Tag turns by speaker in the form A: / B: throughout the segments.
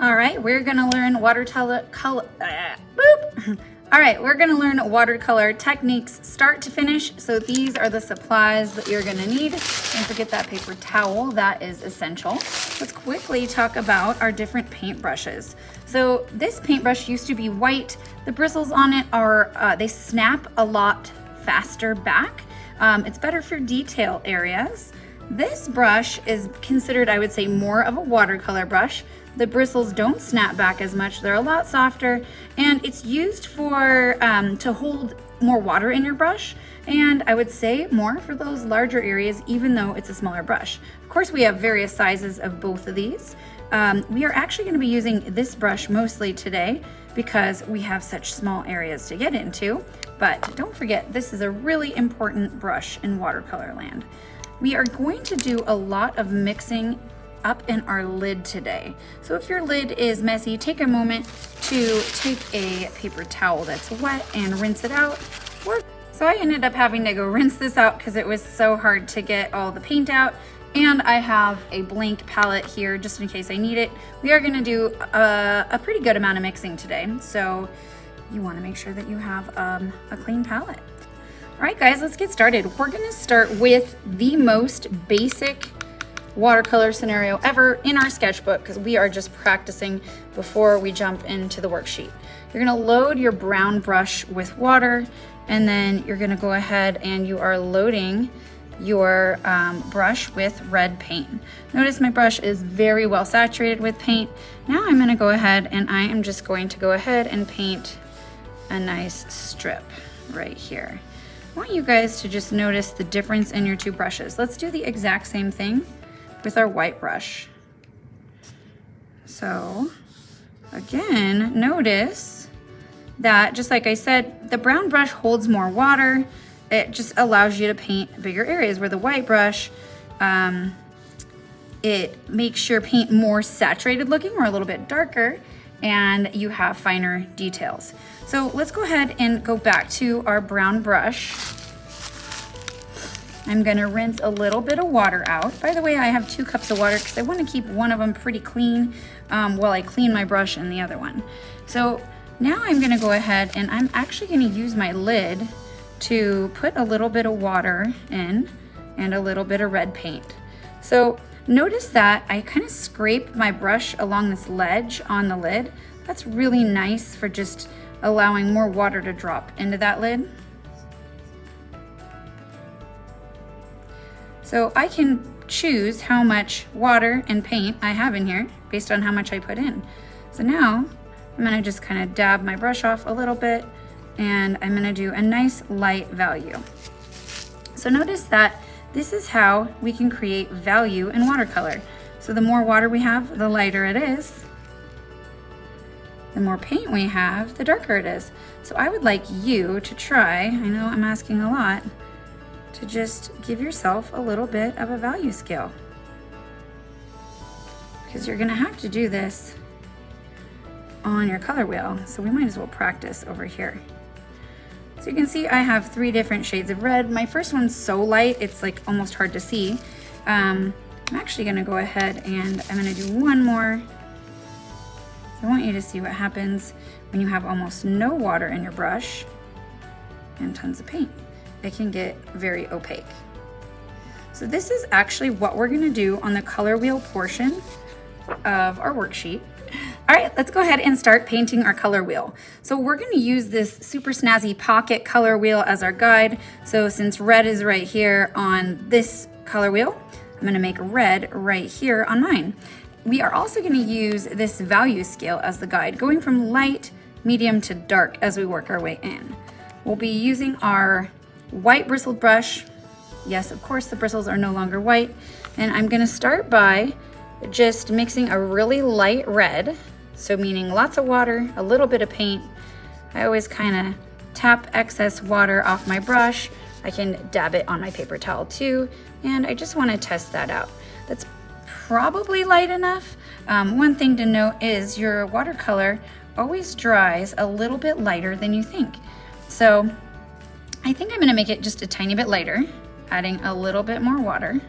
A: All right, we're gonna learn watercolor All right, we're gonna learn watercolor techniques start to finish. So these are the supplies that you're gonna need. Don't forget that paper towel, that is essential. Let's quickly talk about our different paintbrushes. So this paintbrush used to be white. The bristles on it are, they snap a lot faster back. It's better for detail areas. This brush is considered, I would say, more of a watercolor brush. The bristles don't snap back as much. They're a lot softer, and it's used for to hold more water in your brush, and I would say more for those larger areas, even though it's a smaller brush. Of course, we have various sizes of both of these. We are actually going to be using this brush mostly today because we have such small areas to get into, but don't forget, this is a really important brush in watercolor land. We are going to do a lot of mixing up in our lid today. So if your lid is messy, take a moment to take a paper towel that's wet and rinse it out. So I ended up having to go rinse this out because it was so hard to get all the paint out. And I have a blank palette here just in case I need it. We are gonna do a pretty good amount of mixing today. So you wanna make sure that you have a clean palette. All right, guys, let's get started. We're gonna start with the most basic watercolor scenario ever in our sketchbook because we are just practicing before we jump into the worksheet. You're gonna load your brown brush with water, and then you're gonna go ahead and you are loading your brush with red paint. Notice my brush is very well saturated with paint. Now I'm gonna go ahead and I am just going to go ahead and paint a nice strip right here. I want you guys to just notice the difference in your two brushes. Let's do the exact same thing with our white brush. So again, notice that just like I said, the brown brush holds more water. It just allows you to paint bigger areas, where the white brush, it makes your paint more saturated looking or a little bit darker, and you have finer details. So let's go ahead and go back to our brown brush. I'm gonna rinse a little bit of water out. By the way, I have 2 cups of water because I want to keep one of them pretty clean while I clean my brush and the other one. So now I'm gonna go ahead and I'm actually gonna use my lid to put a little bit of water in and a little bit of red paint. So notice that I kind of scrape my brush along this ledge on the lid. That's really nice for just allowing more water to drop into that lid. So I can choose how much water and paint I have in here based on how much I put in. So now I'm gonna just kind of dab my brush off a little bit, and I'm gonna do a nice light value. So notice that this is how we can create value in watercolor. So the more water we have, the lighter it is. The more paint we have, the darker it is. So I would like you to try, I know I'm asking a lot, to just give yourself a little bit of a value scale, because you're gonna have to do this on your color wheel. So we might as well practice over here. So you can see I have 3 different shades of red. My first one's so light, it's like almost hard to see. I'm actually gonna go ahead and I'm gonna do one more. So I want you to see what happens when you have almost no water in your brush and tons of paint. It can get very opaque. So this is actually what we're gonna do on the color wheel portion of our worksheet. All right, let's go ahead and start painting our color wheel. So we're gonna use this super snazzy pocket color wheel as our guide. So since red is right here on this color wheel, I'm gonna make red right here on mine. We are also gonna use this value scale as the guide, going from light, medium to dark as we work our way in. We'll be using our white bristled brush. Yes, of course, the bristles are no longer white. And I'm gonna start by just mixing a really light red. So meaning lots of water, a little bit of paint. I always kind of tap excess water off my brush. I can dab it on my paper towel too. And I just wanna test that out. That's probably light enough. One thing to note is your watercolor always dries a little bit lighter than you think. So I think I'm gonna make it just a tiny bit lighter, adding a little bit more water.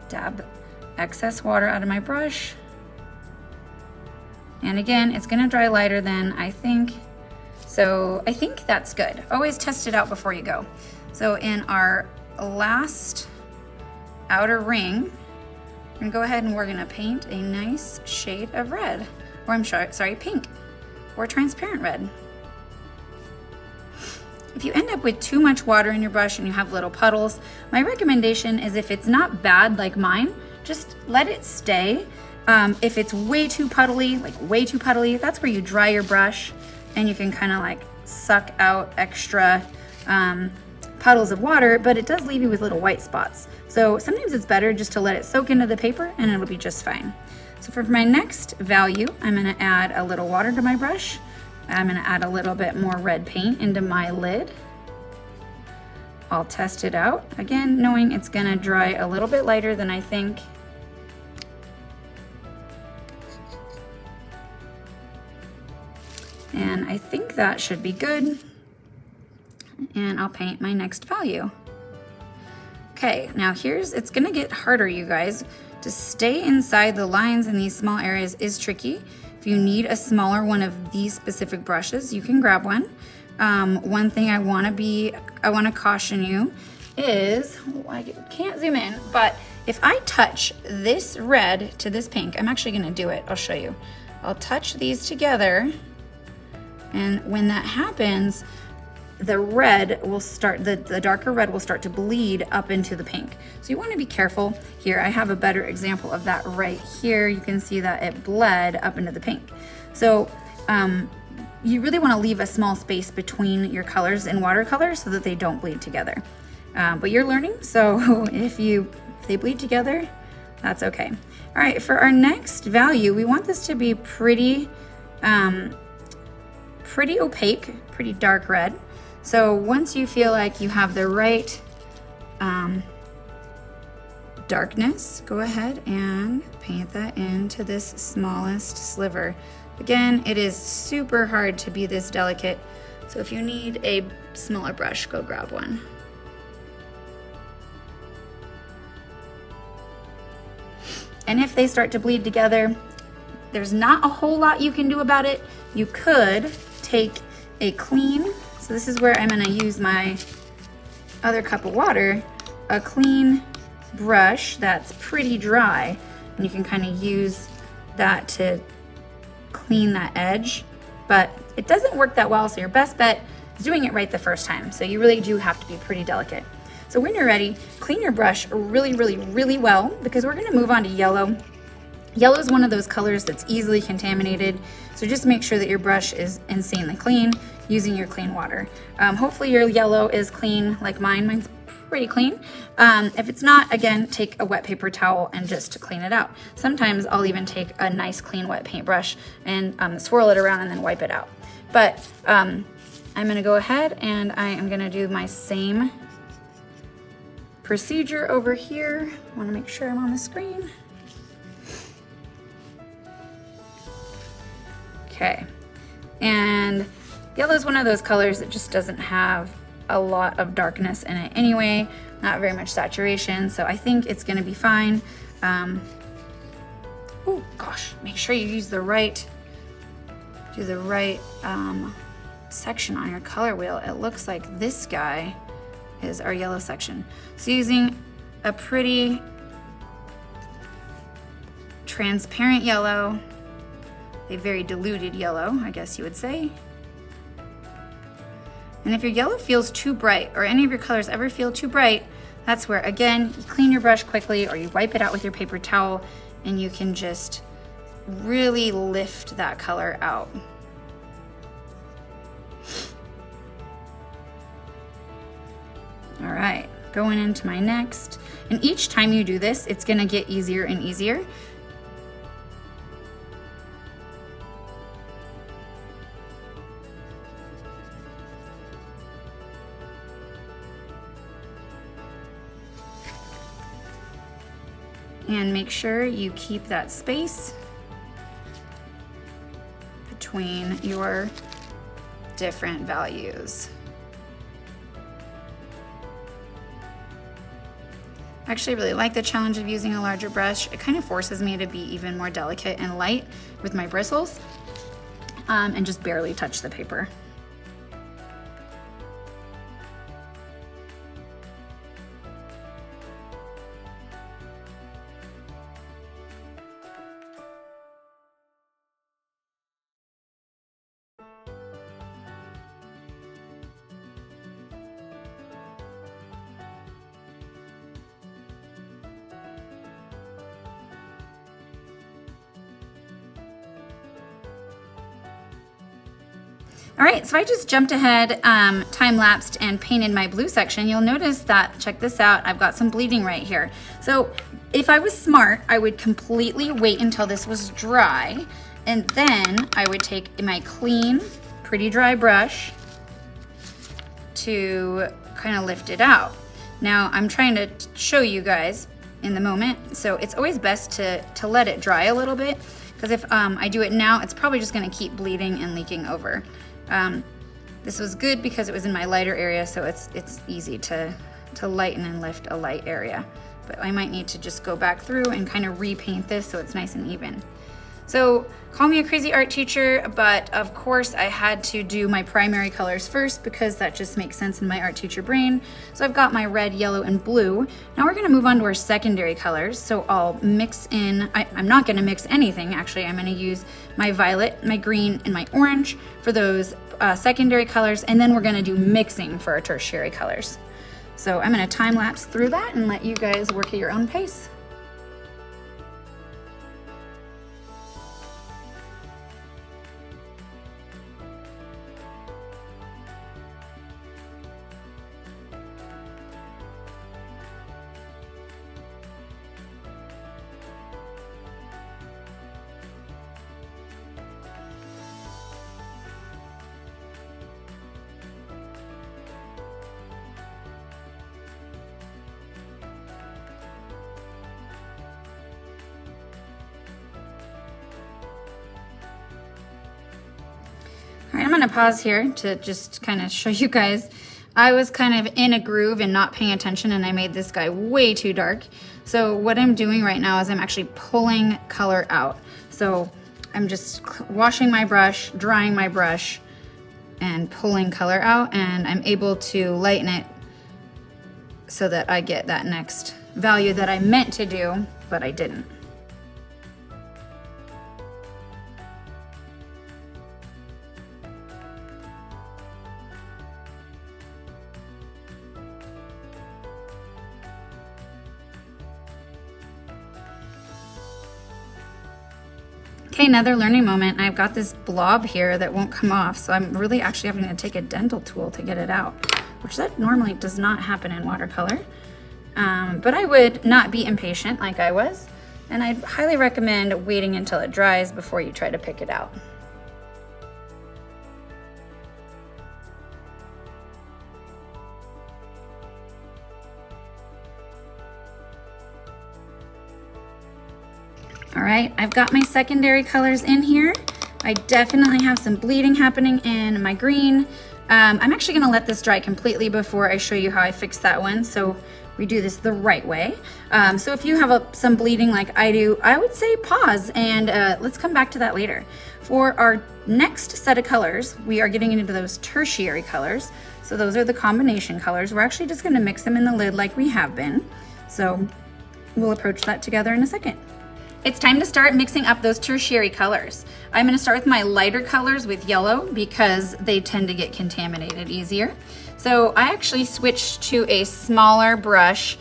A: Dab excess water out of my brush. And again, it's gonna dry lighter than I think. So I think that's good. Always test it out before you go. So in our last outer ring, we're gonna go ahead and we're gonna paint a nice shade of red. Or I'm sorry, pink, or transparent red. If you end up with too much water in your brush and you have little puddles, my recommendation is if it's not bad like mine, just let it stay. If it's way too puddly, that's where you dry your brush and you can kind of like suck out extra puddles of water, but it does leave you with little white spots. So sometimes it's better just to let it soak into the paper and it'll be just fine. So for my next value, I'm gonna add a little water to my brush. I'm gonna add a little bit more red paint into my lid. I'll test it out, again, knowing it's gonna dry a little bit lighter than I think. And I think that should be good. And I'll paint my next value. Okay, now it's gonna get harder, you guys. To stay inside the lines in these small areas is tricky. If you need a smaller one of these specific brushes, you can grab one. One thing I wanna caution you is, I can't zoom in, but if I touch this red to this pink, I'm actually gonna do it, I'll show you. I'll touch these together, and when that happens, the red will start, the darker red will start to bleed up into the pink. So you want to be careful here. I have a better example of that right here. You can see that it bled up into the pink. So you really want to leave a small space between your colors in watercolor so that they don't bleed together. But you're learning, so if they bleed together, that's okay. All right, for our next value, we want this to be pretty opaque, pretty dark red. So once you feel like you have the right darkness, go ahead and paint that into this smallest sliver. Again, it is super hard to be this delicate, so if you need a smaller brush, go grab one. And if they start to bleed together, there's not a whole lot you can do about it. You could take a clean, so this is where I'm gonna use my other cup of water, a clean brush that's pretty dry, and you can kind of use that to clean that edge, but it doesn't work that well, so your best bet is doing it right the first time. So you really do have to be pretty delicate. So when you're ready, clean your brush really, really, really well, because we're gonna move on to yellow. Yellow is one of those colors that's easily contaminated, so just make sure that your brush is insanely clean using your clean water. Hopefully your yellow is clean like mine. Mine's pretty clean. If it's not, again, take a wet paper towel and just clean it out. Sometimes I'll even take a nice clean wet paintbrush and swirl it around and then wipe it out. But I'm gonna go ahead and I am gonna do my same procedure over here. I wanna make sure I'm on the screen. Okay, and yellow is one of those colors that just doesn't have a lot of darkness in it anyway, not very much saturation, so I think it's gonna be fine. Oh gosh, make sure you use the right, section on your color wheel. It looks like this guy is our yellow section. So using a pretty transparent yellow, a very diluted yellow, I guess you would say. And if your yellow feels too bright, or any of your colors ever feel too bright, that's where, again, you clean your brush quickly or you wipe it out with your paper towel and you can just really lift that color out. All right, going into my next. And each time you do this, it's gonna get easier and easier. And make sure you keep that space between your different values. I actually really like the challenge of using a larger brush. It kind of forces me to be even more delicate and light with my bristles, and just barely touch the paper. All right, so I just jumped ahead, time-lapsed and painted my blue section. You'll notice that, check this out, I've got some bleeding right here. So if I was smart, I would completely wait until this was dry, and then I would take my clean, pretty dry brush to kind of lift it out. Now I'm trying to show you guys in the moment, so it's always best to let it dry a little bit, because if I do it now, it's probably just gonna keep bleeding and leaking over. This was good because it was in my lighter area, so it's easy to lighten and lift a light area. But I might need to just go back through and kind of repaint this so it's nice and even. So call me a crazy art teacher, but of course I had to do my primary colors first because that just makes sense in my art teacher brain. So I've got my red, yellow, and blue. Now we're gonna move on to our secondary colors. So I'll mix in, I'm not gonna mix anything actually. I'm gonna use my violet, my green, and my orange for those secondary colors, and then we're gonna do mixing for our tertiary colors. So I'm gonna time lapse through that and let you guys work at your own pace. All right, I'm gonna pause here to just kind of show you guys. I was kind of in a groove and not paying attention, and I made this guy way too dark. So what I'm doing right now is I'm actually pulling color out. So I'm just washing my brush, drying my brush, and pulling color out, and I'm able to lighten it so that I get that next value that I meant to do, but I didn't. Okay, another learning moment. I've got this blob here that won't come off, so I'm really actually having to take a dental tool to get it out, which that normally does not happen in watercolor. But I would not be impatient like I was, and I'd highly recommend waiting until it dries before you try to pick it out. All right, I've got my secondary colors in here. I definitely have some bleeding happening in my green. I'm actually gonna let this dry completely before I show you how I fix that one, so we do this the right way. So if you have some bleeding like I do, I would say pause and let's come back to that later. For our next set of colors, we are getting into those tertiary colors. So those are the combination colors. We're actually just gonna mix them in the lid like we have been. So we'll approach that together in a second. It's time to start mixing up those tertiary colors. I'm gonna start with my lighter colors with yellow because they tend to get contaminated easier. So I actually switched to a smaller brush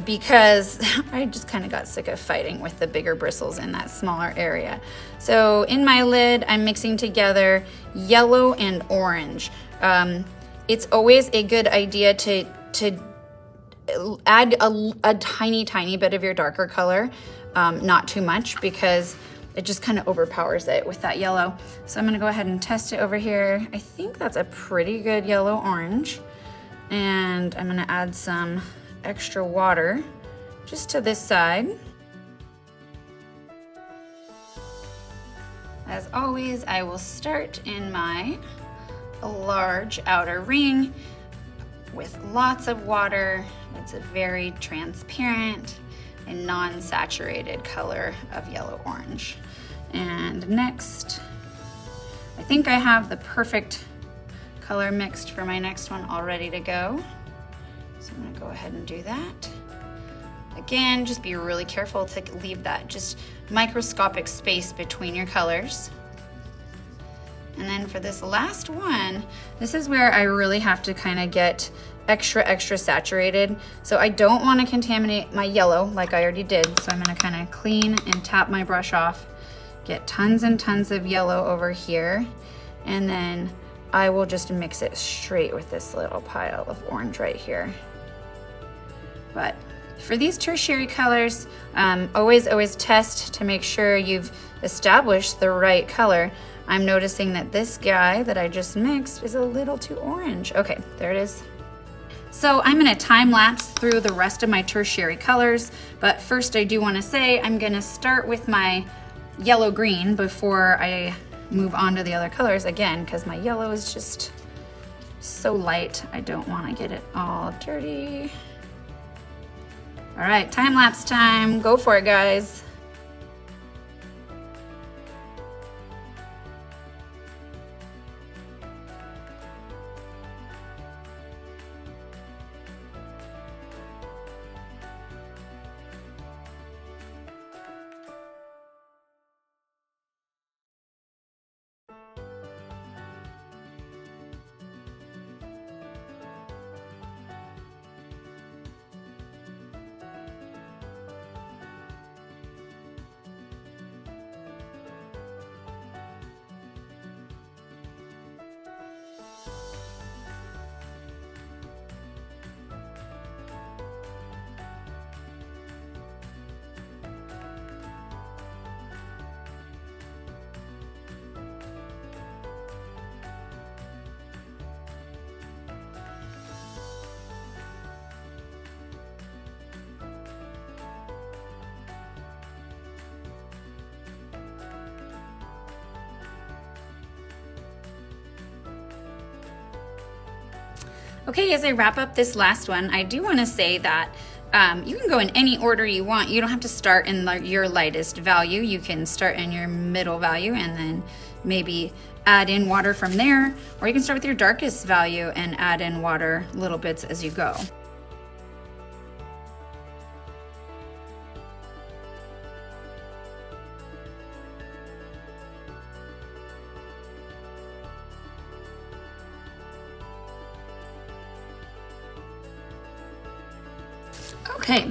A: because I just kind of got sick of fighting with the bigger bristles in that smaller area. So in my lid, I'm mixing together yellow and orange. It's always a good idea to add a tiny bit of your darker color, not too much, because it just kind of overpowers it with that yellow. So I'm gonna go ahead and test it over here. I think that's a pretty good yellow orange. And I'm gonna add some extra water just to this side. As always, I will start in my large outer ring. with lots of water. It's a very transparent and non-saturated color of yellow-orange. And next, I think I have the perfect color mixed for my next one all ready to go. So I'm gonna go ahead and do that. Again, just be really careful to leave that just microscopic space between your colors. And then for this last one, this is where I really have to kind of get extra saturated. So I don't want to contaminate my yellow like I already did. So I'm going to kind of clean and tap my brush off, get tons and tons of yellow over here. And then I will just mix it straight with this little pile of orange right here. But for these tertiary colors, always test to make sure you've established the right color. I'm noticing that this guy that I just mixed is a little too orange. Okay, there it is. So I'm gonna time lapse through the rest of my tertiary colors, but first I do wanna say I'm gonna start with my yellow-green before I move on to the other colors again, because my yellow is just so light. I don't wanna get it all dirty. All right, time lapse time. Go for it, guys. Okay, as I wrap up this last one, I do want to say that you can go in any order you want. You don't have to start in your lightest value. You can start in your middle value and then maybe add in water from there, or you can start with your darkest value and add in water little bits as you go. Okay,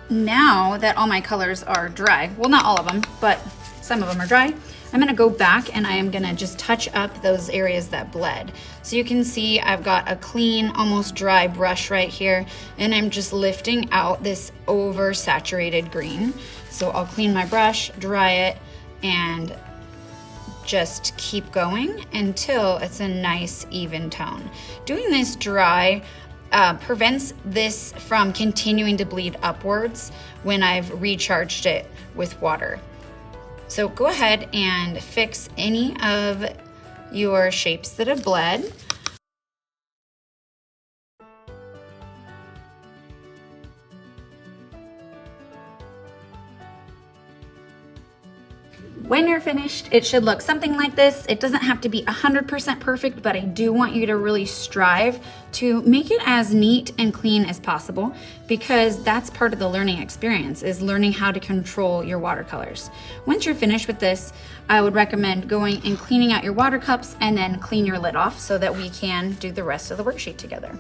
A: now that all my colors are dry, well, not all of them, but some of them are dry, I'm gonna go back and I am gonna just touch up those areas that bled. So you can see I've got a clean, almost dry brush right here, and I'm just lifting out this oversaturated green. So I'll clean my brush, dry it, and just keep going until it's a nice even tone. Doing this dry prevents this from continuing to bleed upwards when I've recharged it with water. So go ahead and fix any of your shapes that have bled. When you're finished, it should look something like this. It doesn't have to be 100% perfect, but I do want you to really strive to make it as neat and clean as possible, because that's part of the learning experience, is learning how to control your watercolors. Once you're finished with this, I would recommend going and cleaning out your water cups and then clean your lid off so that we can do the rest of the worksheet together.